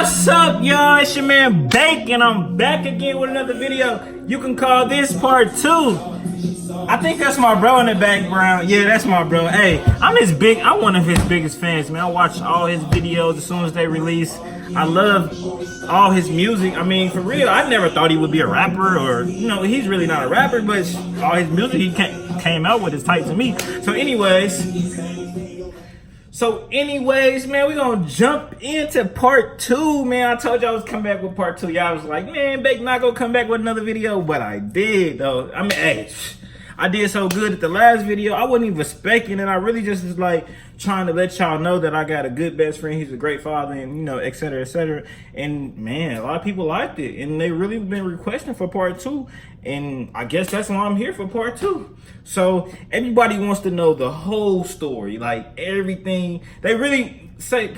What's up, y'all? It's your man Bake, and I'm back again with another video. You can call this part 2. I think that's my bro in the background. Yeah, that's my bro. Hey, I'm one of his biggest fans, man. I watch all his videos as soon as they release. I love all his music. I mean, for real, I never thought he would be a rapper, or, you know, he's really not a rapper, but all his music he came out with is tight to me. So anyways, man, we're gonna jump into part 2, man. I told you I was coming back with part 2. Y'all was like, man, Bake not gonna come back with another video, but I did, though. I mean, hey, I did so good at the last video. I wasn't even expecting it. I really just was like trying to let y'all know that I got a good best friend. He's a great father, and, you know, et cetera, et cetera. And man, a lot of people liked it, and they really been requesting for part 2. And I guess that's why I'm here for part 2. So everybody wants to know the whole story, like everything. They really say,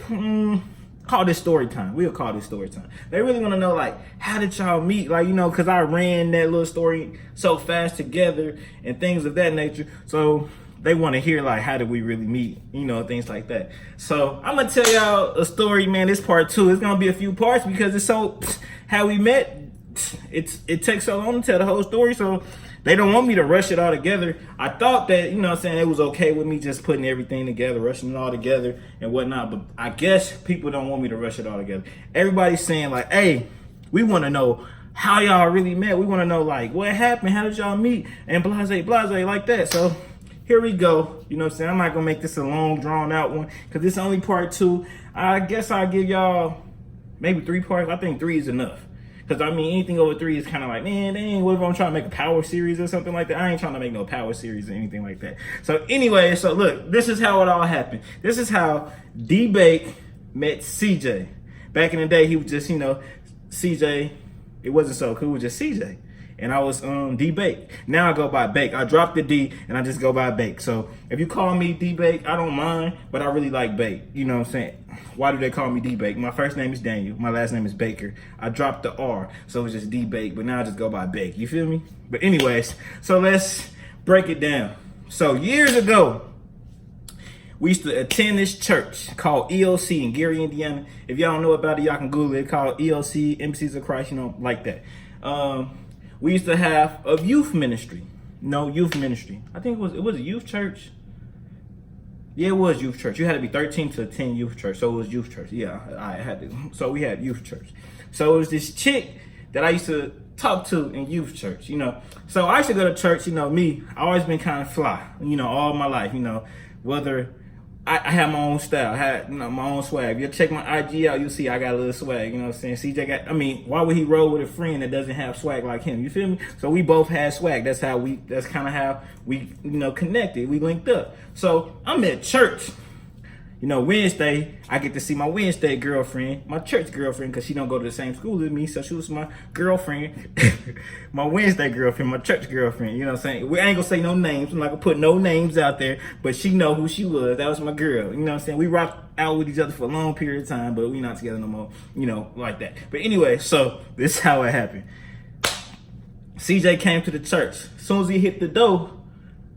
call this story time. We'll call this story time. They really want to know, like, how did y'all meet? Like, you know, because I ran that little story so fast together and things of that nature. So they want to hear, like, how did we really meet? You know, things like that. So I'm going to tell y'all a story, man. This part 2. It's going to be a few parts because it's so, how we met, it takes so long to tell the whole story. So they don't want me to rush it all together. I thought that, you know what I'm saying, it was okay with me just putting everything together, rushing it all together and whatnot. But I guess people don't want me to rush it all together. Everybody's saying, like, hey, we want to know how y'all really met. We want to know, like, what happened? How did y'all meet? And blase, like that. So here we go. You know what I'm saying? I'm not going to make this a long, drawn out one because it's only part 2. I guess I'll give y'all maybe 3 parts. I think 3 is enough. Because, I mean, anything over 3 is kind of like, man, dang, what if I'm trying to make a power series or something like that? I ain't trying to make no power series or anything like that. So, anyway, so look, this is how it all happened. This is how D-Bake met CJ. Back in the day, he was just, you know, CJ. It wasn't so cool, it was just CJ. And I was D-Bake. Now I go by Bake. I dropped the D and I just go by Bake. So if you call me D-Bake, I don't mind, but I really like Bake. You know what I'm saying? Why do they call me D-Bake? My first name is Daniel. My last name is Baker. I dropped the R, so it's just D-Bake, but now I just go by Bake. You feel me? But anyways, so let's break it down. So years ago, we used to attend this church called EOC in Gary, Indiana. If y'all don't know about it, y'all can Google it. It's called EOC, Embassies of Christ, you know, like that. We used to have a youth ministry. No, youth ministry. I think it was a youth church. Yeah, it was youth church. You had to be 13 to attend youth church. So it was youth church. Yeah, I had to. So we had youth church. So it was this chick that I used to talk to in youth church, you know. So I used to go to church, you know, me. I always been kind of fly, you know, all my life, you know, whether I have my own style, I had, you know, my own swag. If you check my IG out, you'll see I got a little swag, you know what I'm saying? CJ got, I mean, why would he roll with a friend that doesn't have swag like him? You feel me? So we both had swag. That's kind of how we, you know, connected. We linked up. So I'm at church. You know, Wednesday, I get to see my Wednesday girlfriend, my church girlfriend, because she don't go to the same school as me, so she was my girlfriend, my Wednesday girlfriend, my church girlfriend, you know what I'm saying? We ain't gonna say no names, I'm not gonna put no names out there, but she know who she was. That was my girl, you know what I'm saying? We rocked out with each other for a long period of time, but we not together no more, you know, like that. But anyway, so this is how it happened. CJ came to the church. As soon as he hit the door,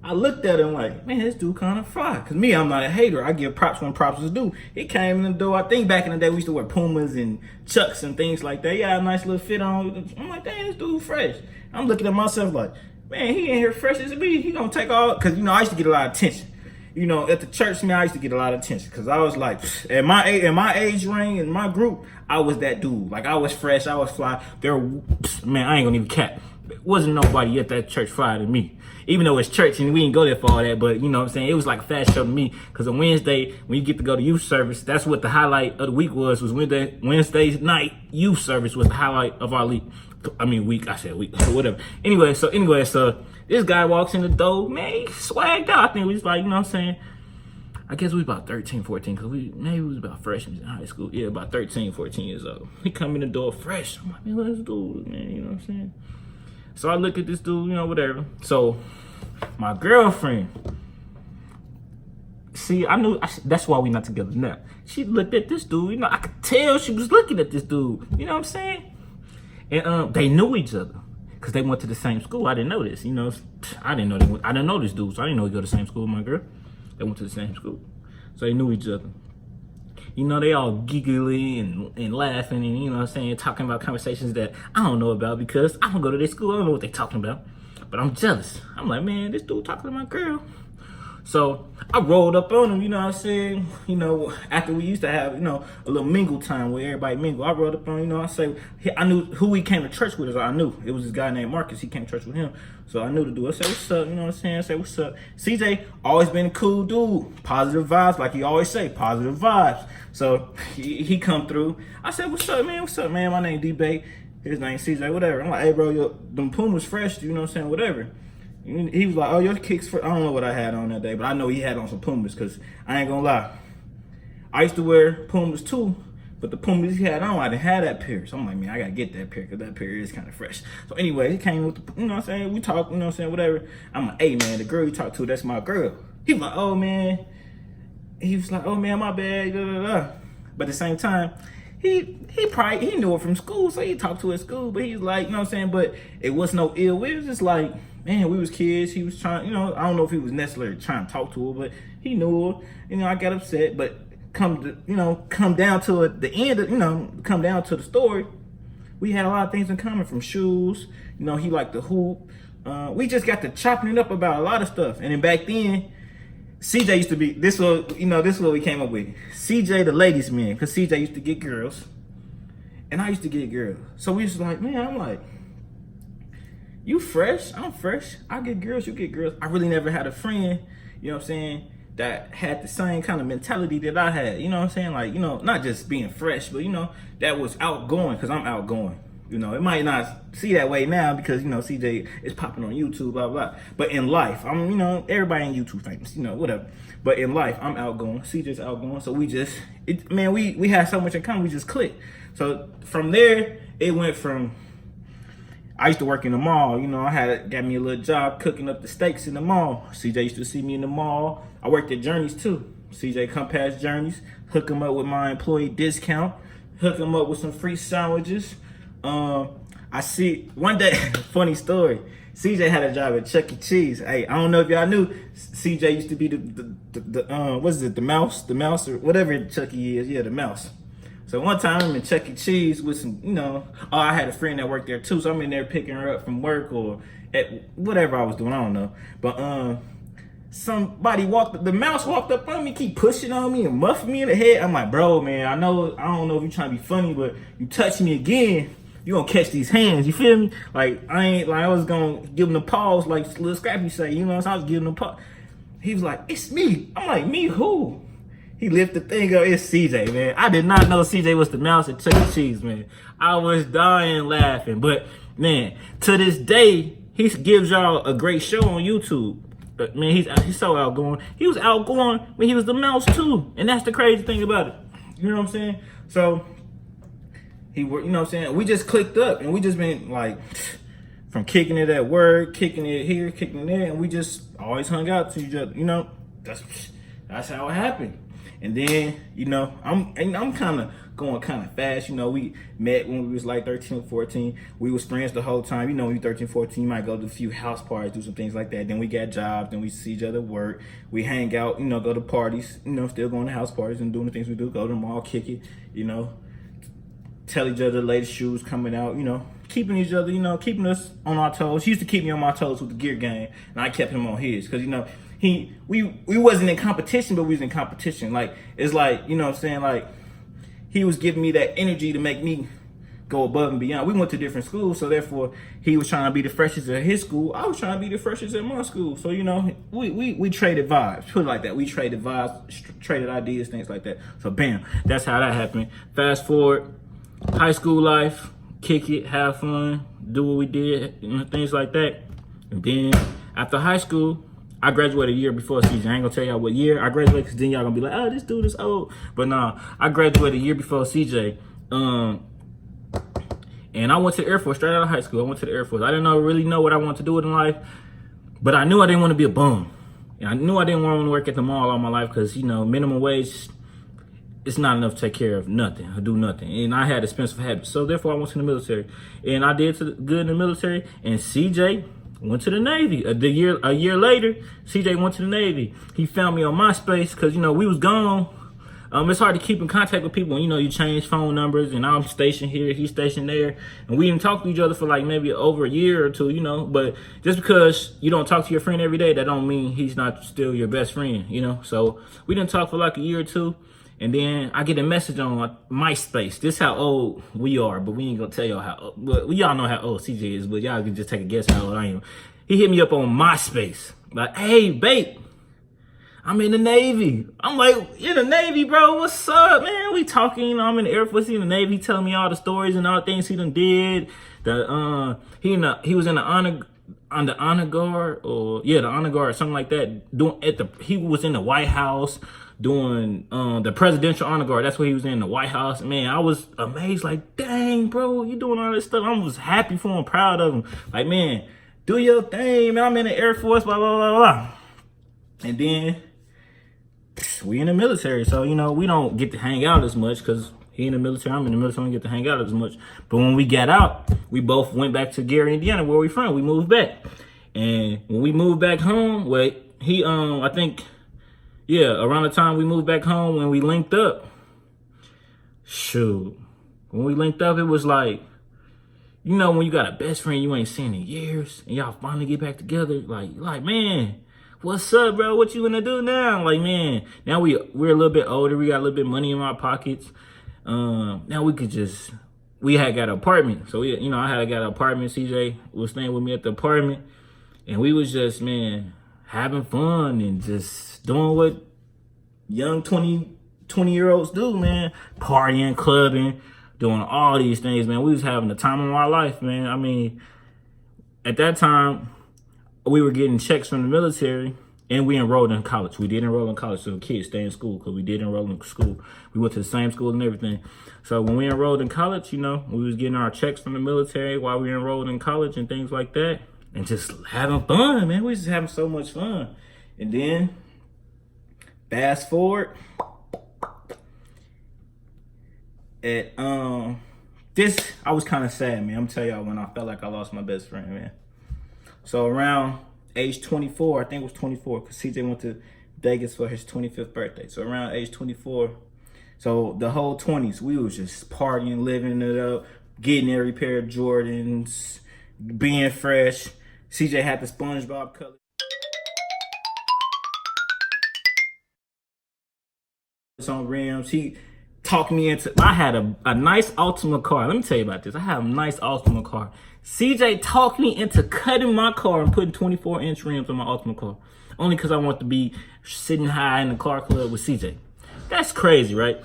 I looked at him like, man, this dude kind of fly. Because me, I'm not a hater. I give props when props is due. He came in the door. I think back in the day, we used to wear Pumas and Chucks and things like that. Yeah, a nice little fit on. I'm like, dang, this dude fresh. I'm looking at myself like, man, he ain't here fresh as me. He gonna take all, because, you know, I used to get a lot of attention. You know, at the church, man, I used to get a lot of attention. Because I was like, at my age range, in my group, I was that dude. Like, I was fresh. I was fly. Man, I ain't gonna even cap. There wasn't nobody at that church flyer than me. Even though it's church and we didn't go there for all that, but you know what I'm saying? It was like a fast show to me. Because on Wednesday, when you get to go to youth service, that's what the highlight of the week was Wednesday's night youth service was the highlight of our week. I said week, whatever. Anyway, so this guy walks in the door, man, he swagged out. I think we was like, you know what I'm saying? I guess we was about 13, 14, because maybe we was about freshmen in high school. Yeah, about 13, 14 years old. He come in the door fresh. I'm like, man, what's this dude, man? You know what I'm saying? So I look at this dude, you know, whatever. So my girlfriend, see, that's why we not together now. She looked at this dude, you know, I could tell she was looking at this dude. You know what I'm saying? And they knew each other because they went to the same school. I didn't know this, you know. I didn't know this dude, so I didn't know he go to the same school with my girl. They went to the same school, so they knew each other. You know, they all giggly and laughing and, you know what I'm saying, talking about conversations that I don't know about because I don't go to their school. I don't know what they talking about. But I'm jealous. I'm like, man, this dude talking to my girl. So I rolled up on him, you know what I'm saying? You know, after we used to have, you know, a little mingle time where everybody mingle, I rolled up on him, you know, I knew who he came to church with. I knew it was this guy named Marcus. He came to church with him. So I knew to do it. I said, what's up? You know what I'm saying? I said, what's up? CJ always been a cool dude. Positive vibes, like he always say, positive vibes. So he come through. I said, what's up, man? What's up, man? My name D-Bay. His name CJ, whatever. I'm like, hey, bro, them Pumas fresh, you know what I'm saying? Whatever. He was like, oh, your kicks for, I don't know what I had on that day, but I know he had on some Pumas because I ain't gonna lie. I used to wear Pumas too, but the Pumas he had on, I didn't have that pair. So I'm like, man, I gotta get that pair because that pair is kind of fresh. So anyway, he came with the, you know what I'm saying? We talked, you know what I'm saying? Whatever. I'm like, hey, man, the girl you talked to, that's my girl. He was like, oh, man. He was like, oh, man, my bad. Da, da, da. But at the same time, he knew her from school, so he talked to her at school, but he's like, you know what I'm saying? But it was no ill. It was just like, man, we was kids. He was trying, you know, I don't know if he was necessarily trying to talk to her, but he knew her. You know, I got upset, but come down to the end of, you know, come down to the story, we had a lot of things in common, from shoes. You know, he liked the hoop. We just got to chopping it up about a lot of stuff. And then back then, CJ used to be, this was what we came up with. CJ the ladies man, because CJ used to get girls, and I used to get girls. So we was like, man, I'm like, you fresh, I'm fresh. I get girls, you get girls. I really never had a friend, you know what I'm saying, that had the same kind of mentality that I had. You know what I'm saying? Like, you know, not just being fresh, but, you know, that was outgoing, because I'm outgoing. You know, it might not see that way now because, you know, CJ is popping on YouTube, blah, blah. But in life, I'm, you know, everybody in YouTube famous, you know, whatever. But in life, I'm outgoing. CJ's outgoing. So we just, we had so much in common, we just clicked. So from there, it went from, I used to work in the mall. You know, got me a little job cooking up the steaks in the mall. CJ used to see me in the mall. I worked at Journeys too. CJ come past Journeys, hook him up with my employee discount, hook him up with some free sandwiches. I see one day, funny story. CJ had a job at Chuck E. Cheese. Hey, I don't know if y'all knew, CJ used to be what is it, the mouse or whatever Chuck E. is. Yeah, the mouse. So one time I'm in Chuck E. Cheese with some, you know, I had a friend that worked there too. So I'm in there picking her up from work or at whatever I was doing. I don't know. But the mouse walked up on me, keep pushing on me and muffing me in the head. I'm like, bro, man, I don't know if you're trying to be funny, but you touch me again, you gonna catch these hands, you feel me? Like, I was gonna give him the pause like Lil Scrappy say, you know, so I was giving him the pause. He was like, it's me. I'm like, me who? He lifted the thing up, it's CJ, man. I did not know CJ was the mouse at Chuck E. Cheese, man. I was dying laughing. But, man, to this day, he gives y'all a great show on YouTube. But, man, he's so outgoing. He was outgoing when he was the mouse, too. And that's the crazy thing about it. You know what I'm saying? So, you know what I'm saying? We just clicked up, and we just been, like, from kicking it at work, kicking it here, kicking it there, and we just always hung out to each other. You know, that's how it happened. And then, you know, I'm kind of going kind of fast. You know, we met when we was like 13, 14. We was friends the whole time. You know, when you 13, 14, you might go to a few house parties, do some things like that. Then we got jobs. Then we see each other work. We hang out, you know, go to parties, you know, still going to house parties and doing the things we do. Go to the mall, kick it, you know, tell each other the latest shoes coming out, you know, keeping each other, you know, keeping us on our toes. He used to keep me on my toes with the gear game, and I kept him on his because, you know, we wasn't in competition, but we was in competition. Like, it's like, you know what I'm saying, like, he was giving me that energy to make me go above and beyond. We went to different schools, so therefore he was trying to be the freshest at his school. I was trying to be the freshest at my school. So, you know, we traded vibes. Put it like that. We traded vibes, traded ideas, things like that. So bam, that's how that happened. Fast forward, high school life, kick it, have fun, do what we did, you know, things like that. And then after high school, I graduated a year before CJ. I ain't gonna tell y'all what year I graduated, because then y'all gonna be like, oh, this dude is old. But nah, I graduated a year before CJ. And I went to the Air Force straight out of high school. I went to the Air Force. I didn't really know what I wanted to do in life, but I knew I didn't want to be a bum. And I knew I didn't want to work at the mall all my life because, you know, minimum wage, it's not enough to take care of nothing or do nothing. And I had expensive habits. So therefore I went to the military. And I did good in the military. And CJ went to the Navy. A year later, CJ went to the Navy. He found me on MySpace because, you know, we was gone It's hard to keep in contact with people when, you know, you change phone numbers and I'm stationed here, he's stationed there. And we didn't talk to each other for like maybe over a year or two, you know. But just because you don't talk to your friend every day, that don't mean he's not still your best friend, you know. So we didn't talk for like a year or two. And then I get a message on MySpace. This how old we are, but we ain't gonna tell y'all how old. But y'all know how old CJ is, but y'all can just take a guess how old I am. He hit me up on MySpace. Like, hey, babe, I'm in the Navy. I'm like, in the Navy, bro? What's up, man? We talking, you know, I'm in the Air Force, he in the Navy. He telling me all the stories and all the things he done did. He was in the honor guard, or the honor guard, something like that. He was in the White House doing the presidential honor guard. That's what he was in, the White House. Man, I was amazed, like, dang, bro, you doing all this stuff. I was happy for him, proud of him. Like, man, do your thing, man. I'm in the Air Force, blah, blah, blah, blah. And then we in the military, so, you know, we don't get to hang out as much because he in the military, I'm in the military, we don't get to hang out as much. But when we got out, we both went back to Gary, Indiana, where we from. We moved back. And when we moved back home, I think, around the time we moved back home, when we linked up, when we linked up, it was like, you know, when you got a best friend you ain't seen in years, and y'all finally get back together, like, man, what's up, bro? What you gonna do now? Like, man, now we're a little bit older. We got a little bit of money in our pockets. Now we had got an apartment. So, I had got an apartment. CJ was staying with me at the apartment. And we was just, man, having fun and just doing what young 20-year-olds do, man. Partying, clubbing, doing all these things, man. We was having the time of our life, man. I mean, at that time, we were getting checks from the military, and we enrolled in college. We did enroll in college, so the kids stay in school, because we did enroll in school. We went to the same school and everything. So when we enrolled in college, you know, we was getting our checks from the military while we enrolled in college and things like that, and just having fun, man. We was just having so much fun. And then, fast forward, I was kind of sad, man. I'm gonna tell y'all when I felt like I lost my best friend, man. So around age 24, I think it was 24, because CJ went to Vegas for his 25th birthday. So around age 24, so the whole 20s, we was just partying, living it up, getting every pair of Jordans, being fresh. CJ had the SpongeBob color on rims. He talked me into, I had a nice Altima car. Let me tell you about this. I had a nice Altima car. CJ talked me into cutting my car and putting 24-inch rims on my Altima car. Only because I want to be sitting high in the car club with CJ. That's crazy, right?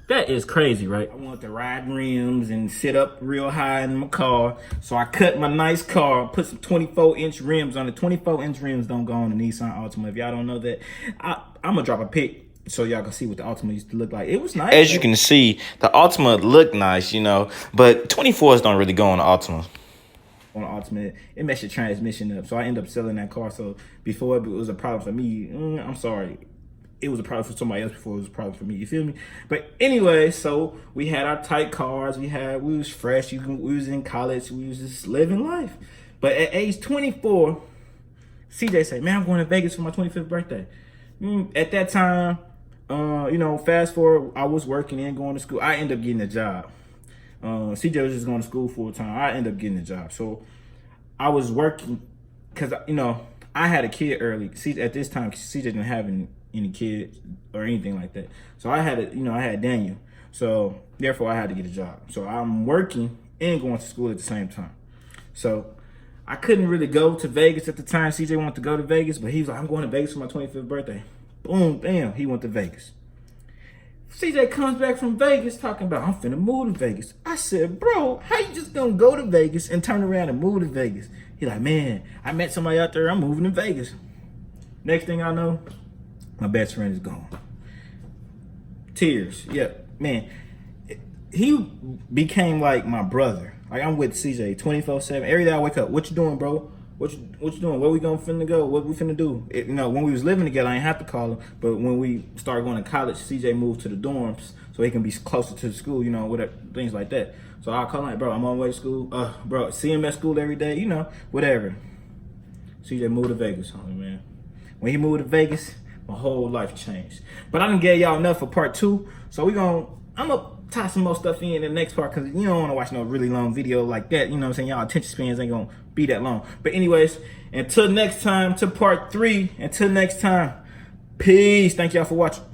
That is crazy, right? I wanted to ride rims and sit up real high in my car. So I cut my nice car, put some 24-inch rims on it. 24-inch rims don't go on the Nissan Altima. If y'all don't know that, I'm going to drop a pic so y'all can see what the Altima used to look like. It was nice. As you can see, the Altima looked nice, you know, but 24s don't really go on the Altima. On the Altima, it messed your transmission up. So I ended up selling that car. So before it was a problem for me, I'm sorry. It was a problem for somebody else before it was a problem for me. You feel me? But anyway, so we had our tight cars. We was fresh. We was in college. We was just living life. But at age 24, CJ said, man, I'm going to Vegas for my 25th birthday. At that time, fast forward, I was working and going to school. I ended up getting a job. CJ was just going to school full time. I ended up getting a job. So I was working because, I had a kid early. At this time, CJ didn't have any kids or anything like that. So I had Daniel. So therefore I had to get a job. So I'm working and going to school at the same time. So I couldn't really go to Vegas at the time. CJ wanted to go to Vegas, but he was like, I'm going to Vegas for my 25th birthday. Boom, bam, he went to Vegas. CJ comes back from Vegas talking about, I'm finna move to Vegas. I said, bro, how you just gonna go to Vegas and turn around and move to Vegas? He like, man, I met somebody out there, I'm moving to Vegas. Next thing I know, my best friend is gone. Tears, yeah, man. He became like my brother. Like, I'm with CJ 24/7. Every day I wake up, what you doing, bro? What you doing? Where we finna go? What we finna do? When we was living together, I didn't have to call him. But when we started going to college, CJ moved to the dorms so he can be closer to the school, whatever, things like that. So I call him, like, bro, I'm on my way to school. Bro, see him at school every day, whatever. CJ moved to Vegas, homie, man. When he moved to Vegas, My whole life changed. But I done gave y'all enough for part 2. So I'm gonna tie some more stuff in the next part, because you don't want to watch no really long video like that. You know what I'm saying? Y'all attention spans ain't gonna be that long. But anyways, until next time, to part 3, until next time, peace. Thank y'all for watching.